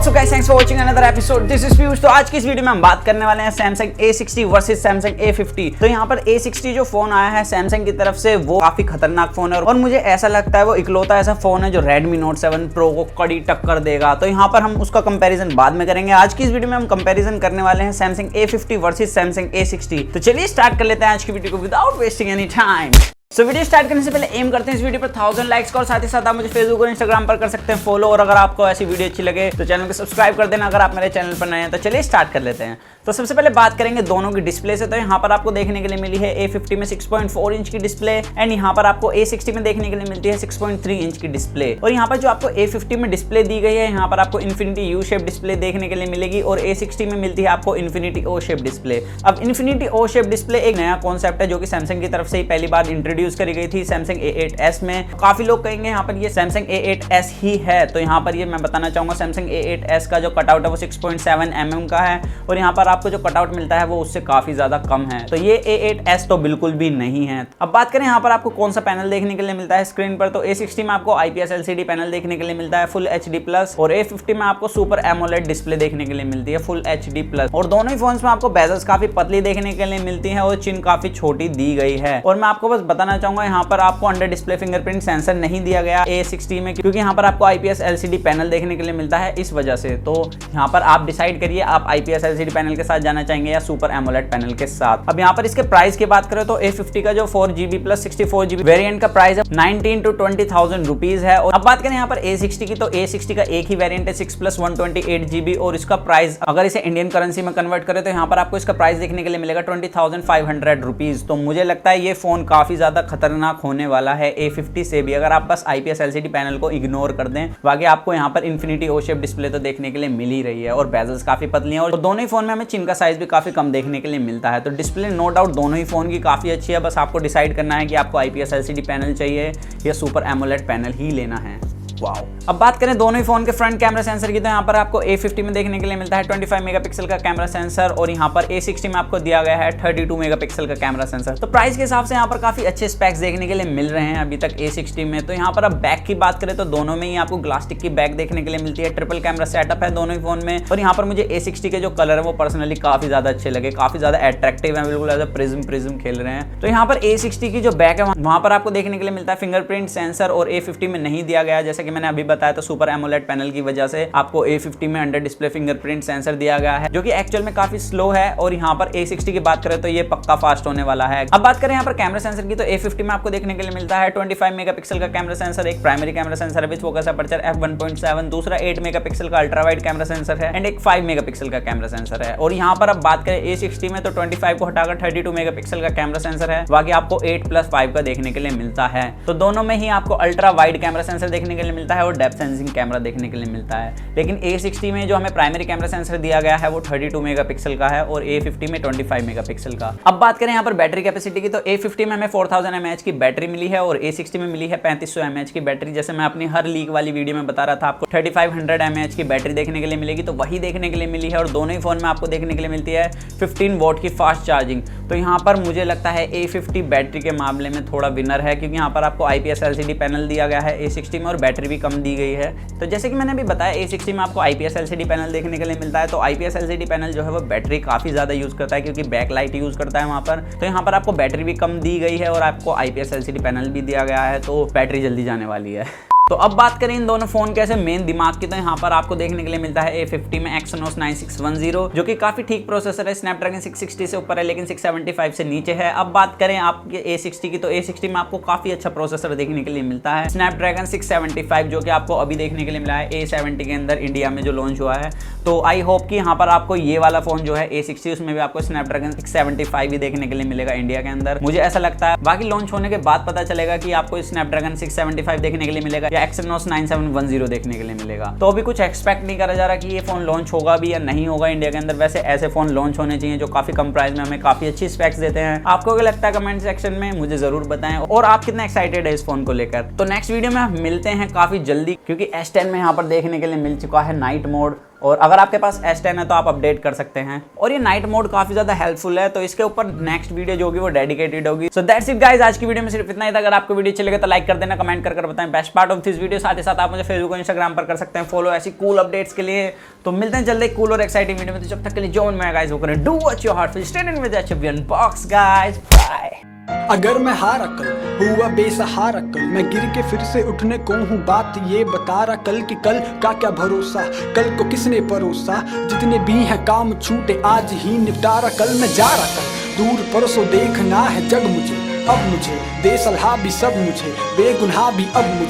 What's up guys, thanks for watching another episode. This is Piyush। तो आज की इस वीडियो में हम बात करने वाले हैं Samsung A60 versus Samsung A50। तो यहाँ पर A60 जो फोन आया है Samsung की तरफ से वो काफी खतरनाक फोन है और मुझे ऐसा लगता है वो इकलौता ऐसा फोन है जो Redmi Note 7 Pro को कड़ी टक्कर देगा। तो यहाँ पर हम उसका कंपैरिजन बाद में करेंगे। आज की इस वीडियो में हम कंपैरिजन करने वाले हैं Samsung A50 versus Samsung A60। तो चलिए स्टार्ट कर लेते हैं आज की वीडियो को without wasting any time. Video start करने से पहले एम करते हैं इस वीडियो पर 1000 लाइक्स का और साथ ही साथ आप मुझे फेसबुक और इंस्टाग्राम पर कर सकते हैं फॉलो। और अगर आपको ऐसी वीडियो अच्छी लगे तो चैनल को सब्सक्राइब कर देना अगर आप मेरे चैनल पर नए हैं। तो चलिए स्टार्ट कर लेते हैं। तो सबसे पहले बात करेंगे दोनों की डिस्प्ले से। तो यहाँ पर आपको देखने के लिए मिली है A50 में 6.4 इंच की डिस्प्ले एंड यहाँ पर आपको A60 में देखने के लिए मिलती है 6.3 इंच की डिस्प्ले। और यहाँ पर जो आपको A50 में डिस्प्ले दी गई है यहाँ पर आपको इन्फिनिटी यू शेप डिस्प्ले देखने के लिए मिलेगी और A60 में मिलती है आपको इन्फिनिटी ओ शेप डिस्प्ले। अब इन्फिनिटी ओ शेप डिस्प्ले एक नया कॉन्सेप्ट है जो कि सैमसंग की तरफ से ही पहली बार इंट्रोड्यूस करी गई थी Samsung A8s में। काफी लोग कहेंगे यहाँ पर ये Samsung A8s ही है, तो यहाँ पर ये मैं बताना चाहूंगा Samsung A8s का जो कटआउट है वो 6.7 mm का है और यहाँ पर आपको जो कटआउट मिलता है वो उससे काफी ज्यादा कम है। तो ये A8s तो बिल्कुल भी नहीं है। अब बात करें यहाँ पर आपको कौन सा पैनल देखने के लिए मिलता है स्क्रीन पर, तो A60 में आपको IPS LCD पैनल देखने के लिए मिलता है फुल HD+ और A50 में आपको सुपर एमोलेड डिस्प्ले देखने के लिए मिलती है फुल HD+। और दोनों ही फोन्स में आपको बेजल्स काफी पतली देखने के लिए मिलती है और चिन काफी छोटी दी गई है। और मैं आपको बस बताना चाहूंगा यहाँ पर आपको अंडर डिस्प्ले फिंगरप्रिंट सेंसर नहीं दिया गया A60 में क्योंकि यहाँ पर आपको IPS LCD पैनल देखने के लिए मिलता है इस वजह से। तो यहाँ पर आप डिसाइड करिए आप IPS LCD पैनल के साथ जाना चाहेंगे या सुपर एमोलेड पैनल के साथ। अब यहाँ पर इसके प्राइस की बात करें तो A50 का जो 4GB प्लस 64GB वेरिएंट का प्राइस है 19 to 20,000 रुपीज है। और अब बात करें यहाँ पर A60 की, तो A60 का एक ही वेरिएंट है 6 + 128GB और इसका प्राइस अगर इसे इंडियन करेंसी में कन्वर्ट करें तो यहाँ पर आपको इसका प्राइस देखने के लिए मिलेगा 20,500 रुपीज। तो मुझे लगता है ये फोन काफी ज्यादा खतरनाक होने वाला है A50 से भी, अगर आप बस IPS LCD पैनल को इग्नोर कर दें। बाकी आपको यहाँ पर इन्फिनिटी ओ शेप डिस्प्ले तो देखने के लिए मिल ही रही है और बेजल्स काफी पतली हैं और दोनों ही फोन में हमें चिन का साइज भी काफी कम देखने के लिए मिलता है। तो डिस्प्ले नो डाउट दोनों ही फोन की काफी अच्छी है, बस आपको डिसाइड करना है कि आपको IPS LCD पैनल चाहिए या सुपर एमोलेड पैनल ही लेना है। वाओ। अब बात करें दोनों ही फोन के फ्रंट कैमरा सेंसर की, तो यहाँ पर आपको A50 में देखने के लिए मिलता है 25 मेगापिक्सल का कैमरा सेंसर और यहाँ पर A60 में आपको दिया गया है 32 मेगापिक्सल का कैमरा सेंसर। तो प्राइस के हिसाब से यहाँ पर काफी अच्छे स्पेक्स देखने के लिए मिल रहे हैं अभी तक A60 में। तो यहाँ पर अब बैक की बात करें तो दोनों में ही आपको ग्लास्टिक की बैक देखने के लिए मिलती है, ट्रिपल कैमरा सेटअप है दोनों ही फोन में। और यहाँ पर मुझे A60 के जो कलर है वो पर्सनली काफी ज्यादा अच्छे लगे, काफी ज्यादा अट्रैक्टिव है, बिल्कुल ऐसा प्रिज्म खेल रहे हैं। तो यहाँ पर A60 की जो बैक है वहां पर आपको देखने के लिए मिलता है फिंगरप्रिंट सेंसर और A50 में नहीं दिया गया, जैसा कि मैंने अभी बताया। तो सुपर एमोलेड पैनल की वजह से आपको A50 में अंडर डिस्प्ले फिंगरप्रिंट सेंसर दिया गया है जो कि एक्चुअल में काफी स्लो है और यहाँ पर A60 की बात करें तो ये पक्का फास्ट होने वाला है। अब बात करें यहाँ पर कैमरा सेंसर की, तो A50 में आपको देखने के लिए मिलता है 25 मेगापिक्सल का कैमरा सेंसर, एक प्राइमरी कैमरा सेंसर है विद फोकस अपर्चर f1.7, दूसरा 8 मेगापिक्सल का अल्ट्रा वाइड कैमरा सेंसर है एंड एक 5 मेगापिक्सल का कैमरा सेंसर है। और यहाँ पर अब बात करें A60 में तो 25 को हटाकर 32 मेगापिक्सल का कैमरा सेंसर है, बाकी आपको 8+5 का देखने के लिए मिलता है। तो दोनों में ही आपको अल्ट्रा वाइड कैमरा सेंसर देखने के लिए मिलता है और डेप्थ सेंसिंग कैमरा देखने के लिए मिलता है। लेकिन A60 में जो हमें प्राइमरी कैमरा सेंसर दिया गया है वो 32 मेगापिक्सल का है और A50 में 25 मेगापिक्सल का। अब बात करें यहाँ पर बैटरी कैपेसिटी की, तो A50 में हमें 4000 mAh की बैटरी मिली है और A60 में मिली है 3500 mAh की बैटरी। जैसे मैं अपनी हर लीक वाली वीडियो में बता रहा था आपको 3500 mAh की बैटरी देखने के लिए मिलेगी, तो वही देखने के लिए मिली है। और दोनों ही फोन में आपको देखने के लिए मिलती है 15 वॉट की फास्ट चार्जिंग। तो यहाँ पर मुझे लगता है A50 बैटरी के मामले में थोड़ा विनर है क्योंकि यहाँ पर आपको IPS LCD पैनल दिया गया है A60 में और बैटरी भी कम दी गई है। तो जैसे कि मैंने अभी बताया A60 में आपको IPS LCD पैनल देखने के लिए मिलता है, तो IPS LCD पैनल जो है वो बैटरी काफी ज्यादा यूज करता है क्योंकि बैक लाइट यूज करता है वहां पर। तो यहाँ पर आपको बैटरी भी कम दी गई है और आपको IPS LCD पैनल भी दिया गया है, तो बैटरी जल्दी जाने वाली है। तो अब बात करें इन दोनों फोन के ऐसे मेन दिमाग की, तो यहाँ पर आपको देखने के लिए मिलता है A50 में Exynos 9610 जो कि काफी ठीक प्रोसेसर है, स्नैपड्रैगन 660 से ऊपर है लेकिन 675 से नीचे है। अब बात करें आपके A60 की, तो A60 में आपको काफी अच्छा प्रोसेसर देखने के लिए मिलता है, स्नैपड्रैगन 675 जो कि आपको अभी देखने के लिए मिला है A70 के अंदर इंडिया में जो लॉन्च हुआ है। तो आई होप कि यहाँ पर आपको ये वाला फोन जो है A60 उसमें भी आपको स्नैपड्रैगन 675 भी देखने के लिए मिलेगा इंडिया के अंदर, मुझे ऐसा लगता है। बाकी लॉन्च होने के बाद पता चलेगा कि आपको स्नैपड्रैगन 675 देखने के लिए मिलेगा या Exynos 9710 देखने के लिए मिलेगा। तो अभी कुछ एक्सपेक्ट नहीं करा जा रहा कि ये फोन लॉन्च होगा भी या नहीं होगा इंडिया के अंदर। वैसे ऐसे फोन लॉन्च होने चाहिए जो काफी कम प्राइस में हमें काफी अच्छी स्पेक्स देते हैं। आपको क्या लगता है कमेंट सेक्शन में मुझे जरूर बताएं और आप कितना एक्साइटेड है इस फोन को लेकर। तो नेक्स्ट वीडियो में हम मिलते हैं काफी जल्दी क्योंकि S10 में यहाँ पर देखने के लिए मिल चुका है नाइट मोड और अगर आपके पास S10 है तो आप अपडेट कर सकते हैं। और ये नाइट मोड काफी ज्यादा हेल्पफुल है, तो इसके ऊपर नेक्स्ट वीडियो जो होगी वो डेडिकेटेड होगी। सो दैट्स इट गाइस, आज की वीडियो में सिर्फ इतना ही था। अगर आपको वीडियो अच्छी लगे तो लाइक कर देना, कमेंट कर बताएं best part of this video. साथ ही साथ आप मुझे फेसबुक और इंस्टाग्राम पर कर सकते हैं फॉलो ऐसी कूल अपडेट्स के लिए। तो मिलते हैं जल्दी कूल और एक्साइटिंग वीडियो में। तो जब तक के लिए जो मन में गाइस वो करें, do what your heart feels, stay in with champion box guys, bye. अगर मैं हारा कल हुआ बेसहारा कल, मैं गिर के फिर से उठने को हूँ, बात ये बता रहा कल कि कल का क्या भरोसा, कल को किसने परोसा, जितने भी हैं काम छूटे आज ही निपटारा, कल मैं जा रहा कल दूर परसों देखना है जग मुझे, अब मुझे दे सलाह भी सब मुझे, बेगुनाह भी अब मुझे।